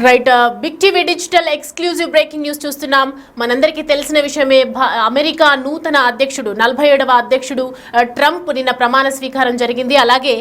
Right Big TV digital exclusive breaking news చూస్తున్నాం. మనందరికీ తెలిసిన విషయమే, అమెరికా నూతన అధ్యక్షుడు 47వ అధ్యక్షుడు ట్రంప్ నిన్న ప్రమాణ స్వీకారం జరిగింది. అలాగే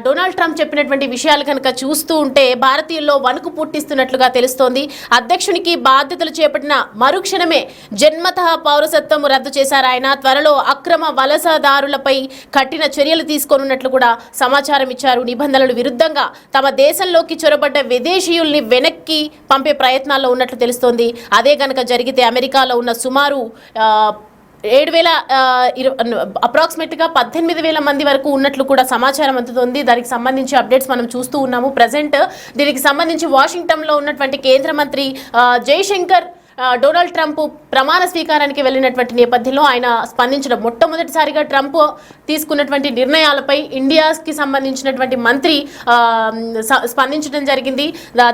డొనాల్డ్ ట్రంప్ చెప్పినటువంటి విషయాలు కనుక చూస్తూ ఉంటే భారతీయుల్లో వణుకు పుట్టిస్తున్నట్లుగా తెలుస్తోంది. అధ్యక్షునికి బాధ్యతలు చేపట్టిన మరుక్షణమే జన్మతః పౌరసత్వం రద్దు చేశారు ఆయన. త్వరలో అక్రమ వలసదారులపై కఠిన చర్యలు తీసుకోనున్నట్లు కూడా సమాచారం ఇచ్చారు. నిబంధనలకు విరుద్ధంగా తమ దేశంలోకి చొరబడ్డ విదేశీయుల్ని వెనక్కి పంపే ప్రయత్నాల్లో ఉన్నట్లు తెలుస్తోంది. అదే గనక జరిగితే అమెరికాలో ఉన్న సుమారు 7,000 అప్రాక్సిమేట్గా 18,000 మంది వరకు ఉన్నట్లు కూడా సమాచారం అందుతోంది. దానికి సంబంధించి అప్డేట్స్ మనం చూస్తూ ఉన్నాము. ప్రజెంట్ దీనికి సంబంధించి వాషింగ్టన్లో ఉన్నటువంటి కేంద్ర మంత్రి జయశంకర్ డొనాల్డ్ ట్రంప్ ప్రమాణ స్వీకారానికి వెళ్ళినటువంటి నేపథ్యంలో ఆయన స్పందించడం, మొట్టమొదటిసారిగా ట్రంప్ తీసుకున్నటువంటి నిర్ణయాలపై ఇండియాకి సంబంధించినటువంటి మంత్రి స్పందించడం జరిగింది.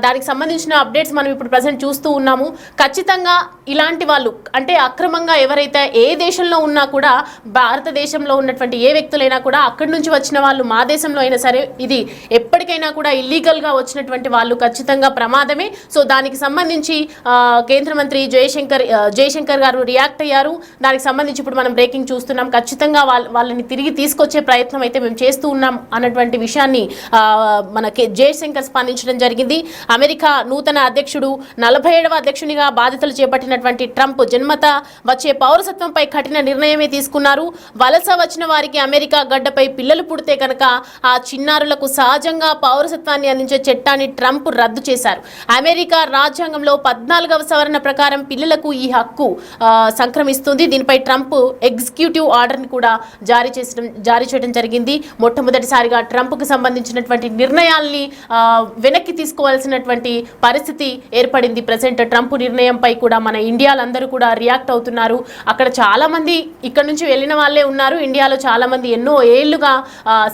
దానికి సంబంధించిన అప్డేట్స్ మనం ఇప్పుడు ప్రజెంట్ చూస్తూ ఉన్నాము. ఖచ్చితంగా ఇలాంటి వాళ్ళు, అంటే అక్రమంగా ఎవరైతే ఏ దేశంలో ఉన్నా కూడా, భారతదేశంలో ఉన్నటువంటి ఏ వ్యక్తులైనా కూడా అక్కడి నుంచి వచ్చిన వాళ్ళు మా దేశంలో అయినా సరే, ఇది ఎప్పటికైనా కూడా ఇల్లీగల్గా వచ్చినటువంటి వాళ్ళు ఖచ్చితంగా ప్రమాదమే. సో దానికి సంబంధించి కేంద్ర మంత్రి జయశంకర్ గారు రియాక్ట్ అయ్యారు. దానికి సంబంధించి ఇప్పుడు మనం బ్రేకింగ్ చూస్తున్నాం. ఖచ్చితంగా వాళ్ళని తిరిగి తీసుకొచ్చే ప్రయత్నం అయితే మేము చేస్తూ ఉన్నాం అన్నటువంటి విషయాన్ని మన జయశంకర్ స్పందించడం జరిగింది. అమెరికా నూతన అధ్యక్షుడు 47వ అధ్యక్షునిగా బాధ్యతలు చేపట్టినటువంటి ట్రంప్ జన్మత వచ్చే పౌరసత్వంపై కఠిన నిర్ణయమే తీసుకున్నారు. వలస వచ్చిన వారికి అమెరికా గడ్డపై పిల్లలు పుడితే కనుక ఆ చిన్నారులకు సహజంగా పౌరసత్వాన్ని అందించే చట్టాన్ని ట్రంప్ రద్దు చేశారు. అమెరికా రాజ్యాంగంలో 14వ సవరణ ప్రకారం పిల్లలకు ఈ హక్కు సంక్రమిస్తుంది. దీనిపై ట్రంప్ ఎగ్జిక్యూటివ్ ఆర్డర్ని కూడా జారీ చేయడం జరిగింది. మొట్టమొదటిసారిగా ట్రంప్కు సంబంధించినటువంటి నిర్ణయాల్ని వెనక్కి తీసుకోవాల్సినటువంటి పరిస్థితి ఏర్పడింది. ప్రెసెంట్ ట్రంప్ నిర్ణయంపై కూడా మన ఇండియాలందరూ కూడా రియాక్ట్ అవుతున్నారు. అక్కడ చాలా మంది ఇక్కడ నుంచి వెళ్ళిన వాళ్ళే ఉన్నారు. ఇండియాలో చాలా మంది ఎన్నో ఏళ్లుగా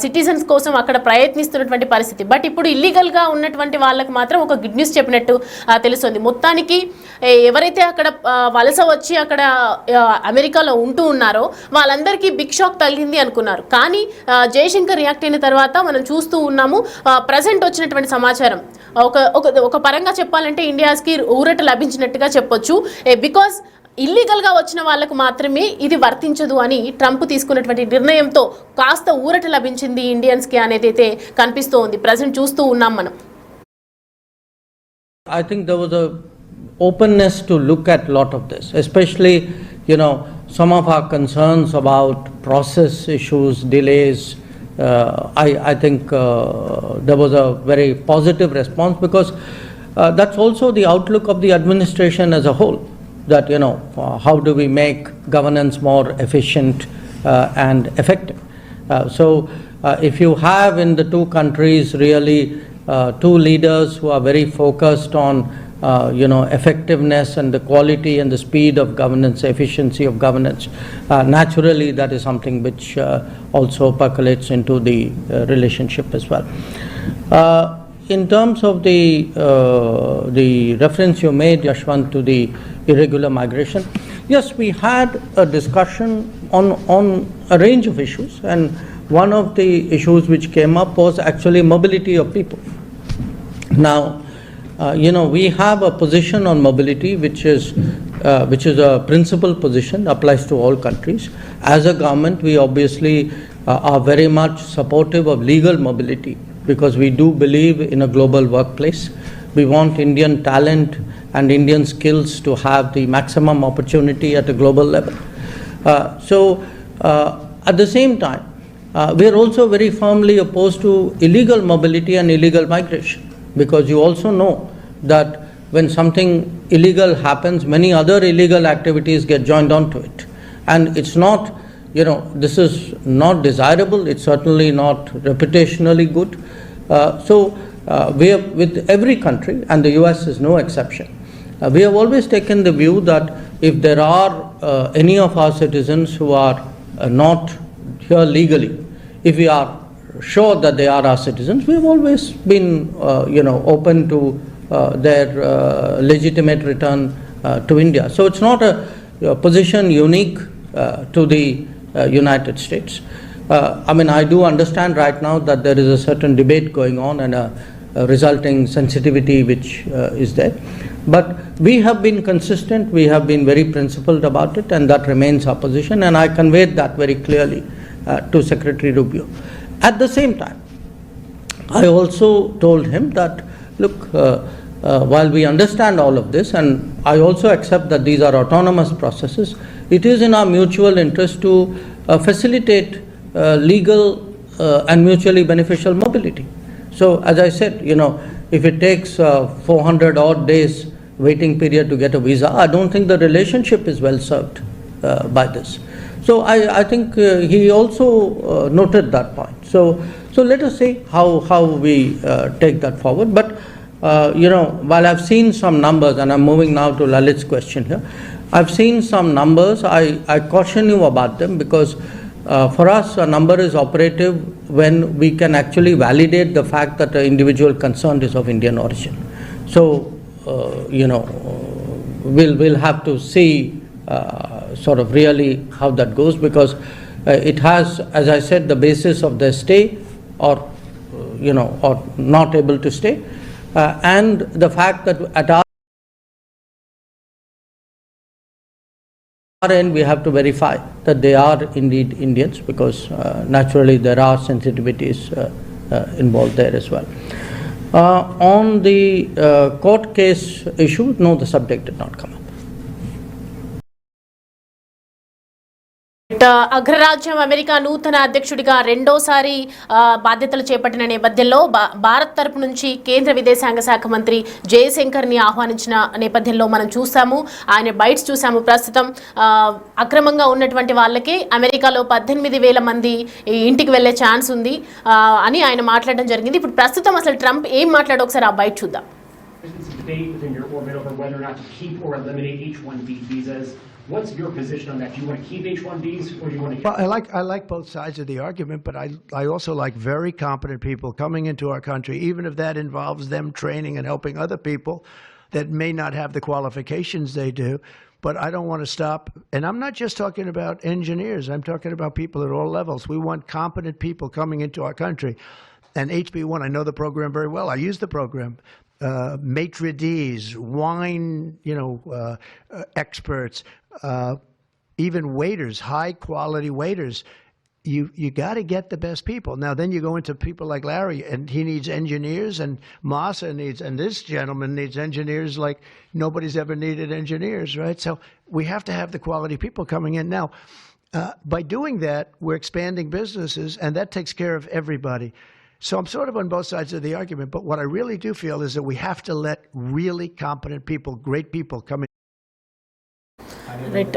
సిటిజన్స్ కోసం అక్కడ ప్రయత్నిస్తున్నటువంటి పరిస్థితి. బట్ ఇప్పుడు ఇల్లీగల్గా ఉన్నటువంటి వాళ్ళకి మాత్రం ఒక గుడ్ న్యూస్ చెప్పినట్టు తెలుస్తుంది. మొత్తానికి ఎవరైతే అక్కడ వలస వచ్చి అక్కడ అమెరికాలో ఉంటూ ఉన్నారో వాళ్ళందరికీ బిగ్ షాక్ తగిలింది అనుకున్నారు. కానీ జయశంకర్ రియాక్ట్ అయిన తర్వాత మనం చూస్తూ ఉన్నాము. ప్రజెంట్ వచ్చినటువంటి సమాచారం ఒక పరంగా చెప్పాలంటే ఇండియాస్కి ఊరట లభించినట్టుగా చెప్పొచ్చు. బికాస్ ఇల్లీగల్గా వచ్చిన వాళ్ళకు మాత్రమే ఇది వర్తించదు అని ట్రంప్ తీసుకున్నటువంటి నిర్ణయంతో కాస్త ఊరట లభించింది ఇండియన్స్కి అనేది అయితే కనిపిస్తూ ఉంది. ప్రజెంట్ చూస్తూ ఉన్నాం మనం. I think there was a openness to look at a lot of this, especially, some of our concerns about process issues, delays. I think there was a very positive response because that's also the outlook of the administration as a whole, that, how do we make governance more efficient and effective. So if you have in the two countries really two leaders who are very focused on effectiveness and the quality and the speed of governance, efficiency of governance, naturally that is something which also percolates into the relationship as well. In terms of the reference you made, Yashwant, to the irregular migration, yes, we had a discussion on a range of issues, and one of the issues which came up was actually mobility of people. Now, we have a position on mobility which is a principal position, applies to all countries. As a government, we obviously are very much supportive of legal mobility because we do believe in a global workplace. We want Indian talent and Indian skills to have the maximum opportunity at a global level. So at the same time, we are also very firmly opposed to illegal mobility and illegal migration, because you also know that when something illegal happens, many other illegal activities get joined onto it. And it's not, this is not desirable, it's certainly not reputationally good. So we have, with every country, and the US is no exception, we have always taken the view that if there are any of our citizens who are not here legally, if we are sure that they are our citizens, we have always been open to their legitimate return to India. So it's not a position unique to the United States. I do understand right now that there is a certain debate going on and resulting sensitivity which is there. But we have been consistent, we have been very principled about it, and that remains our position, and I conveyed that very clearly to Secretary Rubio. At the same time, I also told him that, look, while we understand all of this, and I also accept that these are autonomous processes, it is in our mutual interest to facilitate legal and mutually beneficial mobility. So, as I said, if it takes 400 odd days waiting period to get a visa, I don't think the relationship is well served by this. So I think he also noted that point. So let us see how we take that forward. But while I've seen some numbers, and I'm moving now to Lalit's question here, I've seen some numbers. I caution you about them, because for us, a number is operative when we can actually validate the fact that the individual concerned is of Indian origin. So, we'll have to see sort of really how that goes, because it has, as I said, the basis of their stay or not able to stay, and the fact that at our end we have to verify that they are indeed Indians, because naturally there are sensitivities involved there as well. On the court case issue, no, the subject did not come up. అగ్రరాజ్యం America నూతన అధ్యక్షుడిగా రెండోసారి బాధ్యతలు చేపట్టిన నేపథ్యంలో భారత్ తరపు నుంచి కేంద్ర విదేశాంగ శాఖ మంత్రి జయశంకర్ని ఆహ్వానించిన నేపథ్యంలో మనం చూసాము, ఆయన బైట్స్ చూసాము. ప్రస్తుతం అక్రమంగా ఉన్నటువంటి వాళ్ళకి అమెరికాలో 18,000 మంది ఇంటికి వెళ్ళే ఛాన్స్ ఉంది అని ఆయన మాట్లాడడం జరిగింది. ఇప్పుడు ప్రస్తుతం అసలు ట్రంప్ ఏం మాట్లాడో ఒకసారి ఆ బైట్ చూద్దాం. What's your position on that? Do you want to keep H-1Bs, or do you want to? Well, I like both sides of the argument, but I also like very competent people coming into our country, even if that involves them training and helping other people that may not have the qualifications they do. But I don't want to stop. And I'm not just talking about engineers. I'm talking about people at all levels. We want competent people coming into our country. And HB1, I know the program very well. I use the program. Maitre d's, wine, experts, even waiters, high quality waiters. You got to get the best people. Now then you go into people like Larry, and he needs engineers, and Masa needs, and this gentleman needs engineers like nobody's ever needed engineers, right? So we have to have the quality people coming in. Now, by doing that, we're expanding businesses, and that takes care of everybody. So I'm sort of on both sides of the argument, but what I really do feel is that we have to let really competent people, great people come in. Right.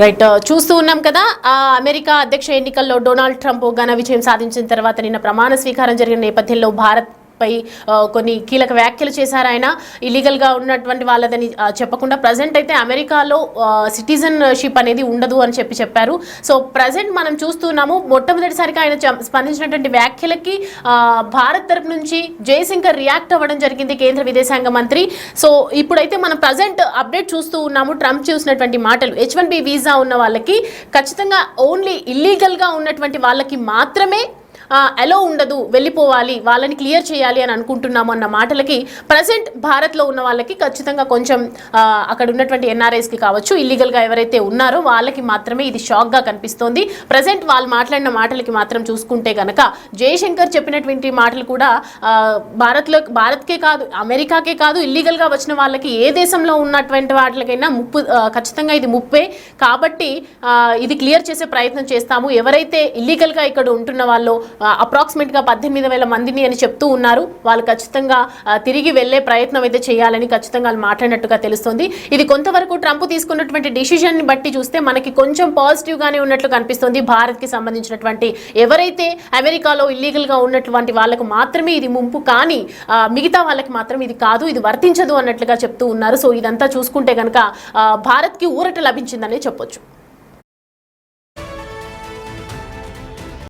Right, చూస్తూ ఉన్నాం కదా, America అధ్యక్ష ఎన్నికల్లో Donald Trump ఘన విజయం సాధించిన తర్వాత నిన్న ప్రమాణ స్వీకారం జరిగిన నేపథ్యంలో భారత్ పై కొన్ని కీలక వ్యాఖ్యలు చేశారు. ఆయన ఇల్లీగల్గా ఉన్నటువంటి వాళ్ళదని చెప్పకుండా ప్రజెంట్ అయితే అమెరికాలో సిటిజన్షిప్ అనేది ఉండదు అని చెప్పారు. సో ప్రజెంట్ మనం చూస్తున్నాము, మొట్టమొదటిసారిగా ఆయన స్పందించినటువంటి వ్యాఖ్యలకి భారత్ తరపు నుంచి జయశంకర్ రియాక్ట్ అవ్వడం జరిగింది, కేంద్ర విదేశాంగ మంత్రి. సో ఇప్పుడైతే మనం ప్రజెంట్ అప్డేట్ చూస్తూ ఉన్నాము. ట్రంప్ చూసినటువంటి మాటలు, H-1B వీసా ఉన్న వాళ్ళకి ఖచ్చితంగా ఓన్లీ ఇల్లీగల్గా ఉన్నటువంటి వాళ్ళకి మాత్రమే అలో ఉండదు, వెళ్ళిపోవాలి, వాళ్ళని క్లియర్ చేయాలి అని అనుకుంటున్నాము అన్న మాటలకి ప్రజెంట్ భారత్లో ఉన్న వాళ్ళకి ఖచ్చితంగా కొంచెం అక్కడ ఉన్నటువంటి ఎన్ఆర్ఐస్కి కావచ్చు, ఇల్లీగల్గా ఎవరైతే ఉన్నారో వాళ్ళకి మాత్రమే ఇది షాక్గా కనిపిస్తోంది. ప్రజెంట్ వాళ్ళు మాట్లాడిన మాటలకి మాత్రం చూసుకుంటే కనుక జయశంకర్ చెప్పినటువంటి మాటలు కూడా భారత్కే కాదు, అమెరికాకే కాదు, ఇల్లీగల్గా వచ్చిన వాళ్ళకి ఏ దేశంలో ఉన్నటువంటి వాటికైనా ముప్పు, ఖచ్చితంగా ఇది ముప్పే. కాబట్టి ఇది క్లియర్ చేసే ప్రయత్నం చేస్తాము. ఎవరైతే ఇల్లీగల్గా ఇక్కడ ఉంటున్న వాళ్ళు అప్రాక్సిమేట్గా 18,000 మందిని అని చెప్తూ ఉన్నారు. వాళ్ళు ఖచ్చితంగా తిరిగి వెళ్లే ప్రయత్నం అయితే చేయాలని ఖచ్చితంగా వాళ్ళు మాట్లాడినట్టుగా తెలుస్తుంది. ఇది కొంతవరకు ట్రంప్ తీసుకున్నటువంటి డిసిజన్ ని బట్టి చూస్తే మనకి కొంచెం పాజిటివ్ గానే ఉన్నట్లు కనిపిస్తుంది. భారత్ కి సంబంధించినటువంటి ఎవరైతే అమెరికాలో ఇల్లీగల్ గా ఉన్నటువంటి వాళ్ళకు మాత్రమే ఇది ముంపు, కానీ మిగతా వాళ్ళకి మాత్రం ఇది కాదు, ఇది వర్తించదు అన్నట్లుగా చెప్తూ ఉన్నారు. సో ఇదంతా చూసుకుంటే కనుక భారత్ కి ఊరట లభించిందనే చెప్పొచ్చు.